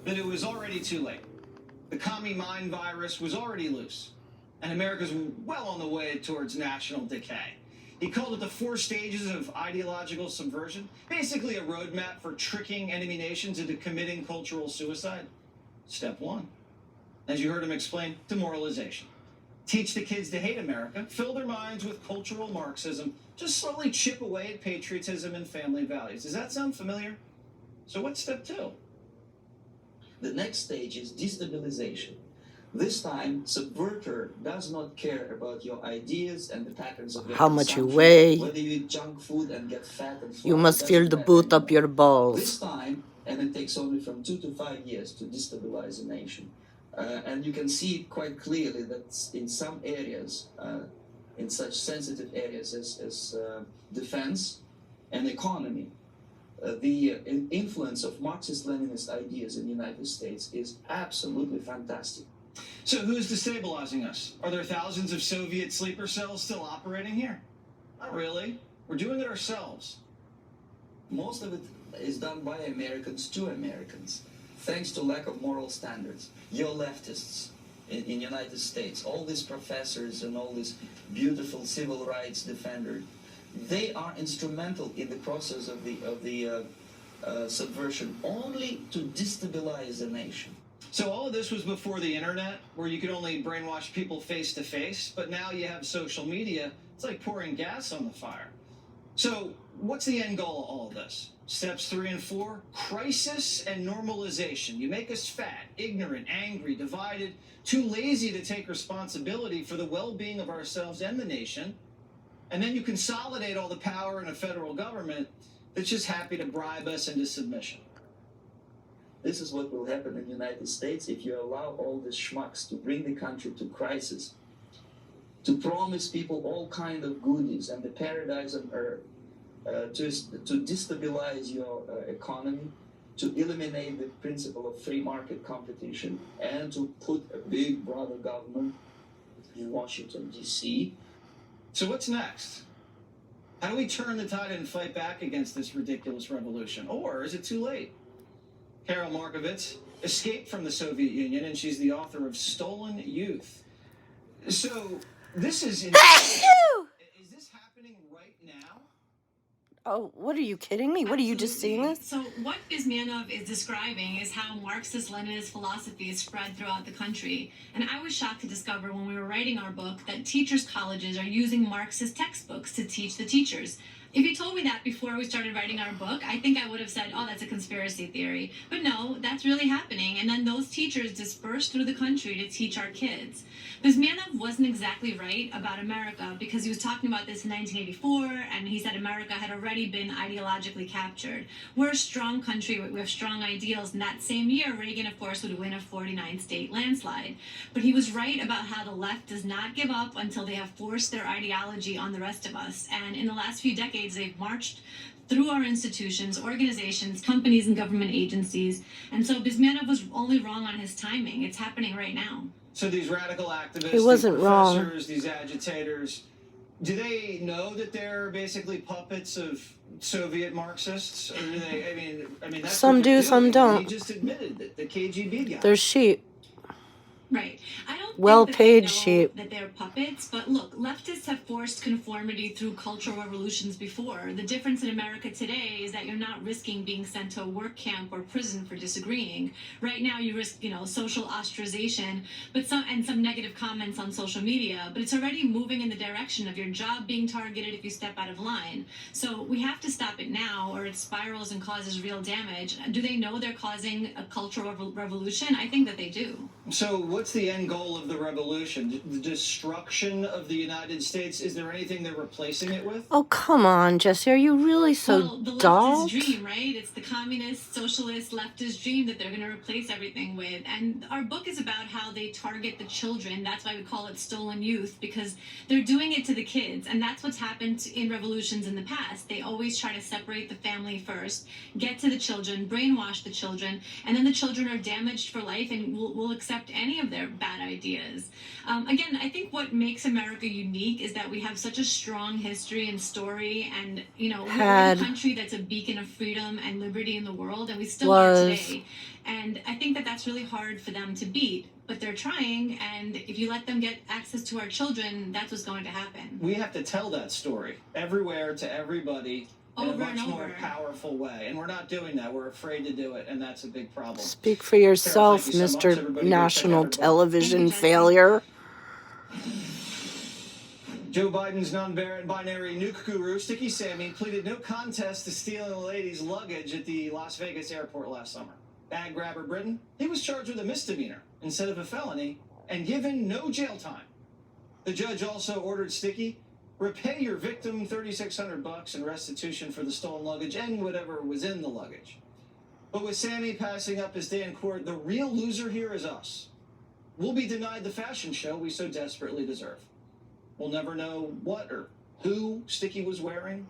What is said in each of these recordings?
that it was already too late. The commie mind virus was already loose, and America's well on the way towards national decay. He called it the 4 stages of ideological subversion, basically a roadmap for tricking enemy nations into committing cultural suicide. Step 1, as you heard him explain, demoralization. Teach the kids to hate America, fill their minds with cultural Marxism, just slowly chip away at patriotism and family values. Does that sound familiar? So what's step 2? The next stage is destabilization. This time, subverter does not care about your ideas and the patterns of your How much you consumption. weigh. Whether you eat junk food and get fat and fly, You must it feel doesn't the matter boot up anymore. your This balls. time, and it takes only from 2 to 5 years to destabilize a nation. And you can see quite clearly that in some areas, in such sensitive areas as defense and economy, the influence of Marxist-Leninist ideas in the United States is absolutely fantastic. So who's destabilizing us? Are there thousands of Soviet sleeper cells still operating here? Not really. We're doing it ourselves. Most of it is done by Americans to Americans, thanks to lack of moral standards. Your leftists in the United States, all these professors and all these beautiful civil rights defenders, they are instrumental in the process of the subversion only to destabilize the nation. So all of this was before the internet, where you could only brainwash people face to face, but now you have social media. It's like pouring gas on the fire. So what's the end goal of all of this? Steps 3 and 4, crisis and normalization. You make us fat, ignorant, angry, divided, too lazy to take responsibility for the well-being of ourselves and the nation. And then you consolidate all the power in a federal government that's just happy to bribe us into submission. This is what will happen in the United States if you allow all these schmucks to bring the country to crisis, to promise people all kind of goodies and the paradise on earth, to destabilize your economy, to eliminate the principle of free market competition, and to put a big brother government in Washington, D.C. So what's next? How do we turn the tide and fight back against this ridiculous revolution? Or is it too late? Carol Markovits escaped from the Soviet Union, and she's the author of Stolen Youth. So this is... Is this happening right now? Oh, what are you kidding me? What are you just seeing this? So what Bezmenov is describing is how Marxist-Leninist philosophy is spread throughout the country. And I was shocked to discover when we were writing our book that teachers' colleges are using Marxist textbooks to teach the teachers. If you told me that before we started writing our book, I think I would have said, oh, that's a conspiracy theory. But no, that's really happening. And then those teachers disperse through the country to teach our kids. Bezmenov wasn't exactly right about America because he was talking about this in 1984, and he said America had already been ideologically captured. We're a strong country, we have strong ideals, and that same year, Reagan, of course, would win a 49-state landslide. But he was right about how the left does not give up until they have forced their ideology on the rest of us. And in the last few decades, they've marched through our institutions, organizations, companies, and government agencies. And so Bezmenov was only wrong on his timing. It's happening right now. So these radical activists, He wasn't these wrong. professors, these agitators, do they know that they're basically puppets of Soviet Marxists? Or do they, I mean that's Some what they're do, some doing. don't. He just admitted that the KGB guy. They're sheep. Right. I don't Well-paid think sheep. that they're puppets, but look, leftists have forced conformity through cultural revolutions before. The difference in America today is that you're not risking being sent to a work camp or prison for disagreeing. Right now, you risk, social ostracization, but some negative comments on social media. But it's already moving in the direction of your job being targeted if you step out of line. So we have to stop it now, or it spirals and causes real damage. Do they know they're causing a cultural revolution? I think that they do. So what's the end goal of the revolution? The destruction of the United States? Is there anything they're replacing it with? Oh, come on, Jesse. Are you really so Well, the dull? leftist dream, right? It's the communist, socialist, leftist dream that they're going to replace everything with. And our book is about how they target the children. That's why we call it Stolen Youth, because they're doing it to the kids. And that's what's happened in revolutions in the past. They always try to separate the family first, get to the children, brainwash the children, and then the children are damaged for life and will accept any of their bad ideas. ideas. Again, I think what makes America unique is that we have such a strong history and story, and we're a country that's a beacon of freedom and liberty in the world, and we still are today. And I think that that's really hard for them to beat, but they're trying, and if you let them get access to our children, that's what's going to happen. We have to tell that story everywhere to everybody in a much more powerful way, and we're not doing that. We're afraid to do it, and that's a big problem. Speak for yourself, Carol, thank you so much. Mr. National Television Failure. Joe Biden's non-binary nuke guru, Sticky Sammy, pleaded no contest to stealing a lady's luggage at the Las Vegas airport last summer. Bag grabber Britain, he was charged with a misdemeanor instead of a felony and given no jail time. The judge also ordered Sticky, repay your victim $3,600 in restitution for the stolen luggage and whatever was in the luggage. But with Sammy passing up his day in court, the real loser here is us. We'll be denied the fashion show we so desperately deserve. We'll never know what or who Sticky was wearing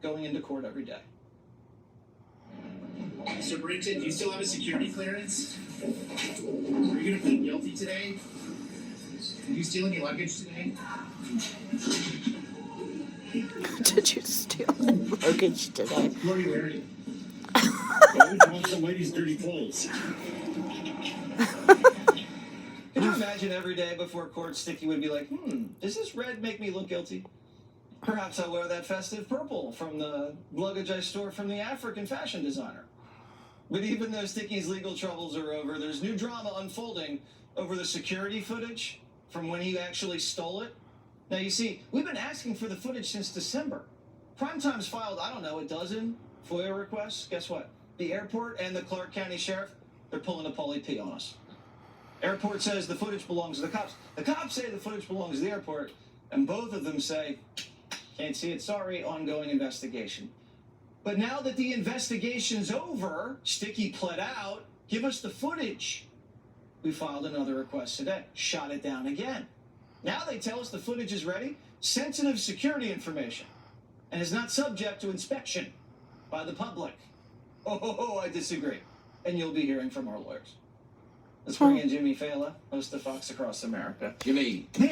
going into court every day. So, Brenton, do you still have a security clearance? Are you going to plead guilty today? Did you steal any luggage today? Did you steal any luggage today? What are you wearing? Why would you want some lady's dirty clothes? Can you imagine every day before court, Sticky would be like, does this red make me look guilty? Perhaps I'll wear that festive purple from the luggage I stole from the African fashion designer. But even though Sticky's legal troubles are over, there's new drama unfolding over the security footage from when he actually stole it. Now, you see, we've been asking for the footage since December. Primetime's filed, I don't know, a dozen FOIA requests. Guess what? The airport and the Clark County Sheriff, they're pulling a Pauly P on us. Airport says the footage belongs to the cops. The cops say the footage belongs to the airport, and both of them say, can't see it, sorry, ongoing investigation. But now that the investigation's over, Sticky pled out, give us the footage. We filed another request today, shot it down again. Now they tell us the footage is ready, sensitive security information, and is not subject to inspection by the public. Oh, I disagree. And you'll be hearing from our lawyers. Let's bring in Jimmy Fallon, host of Fox Across America. Jimmy. Man,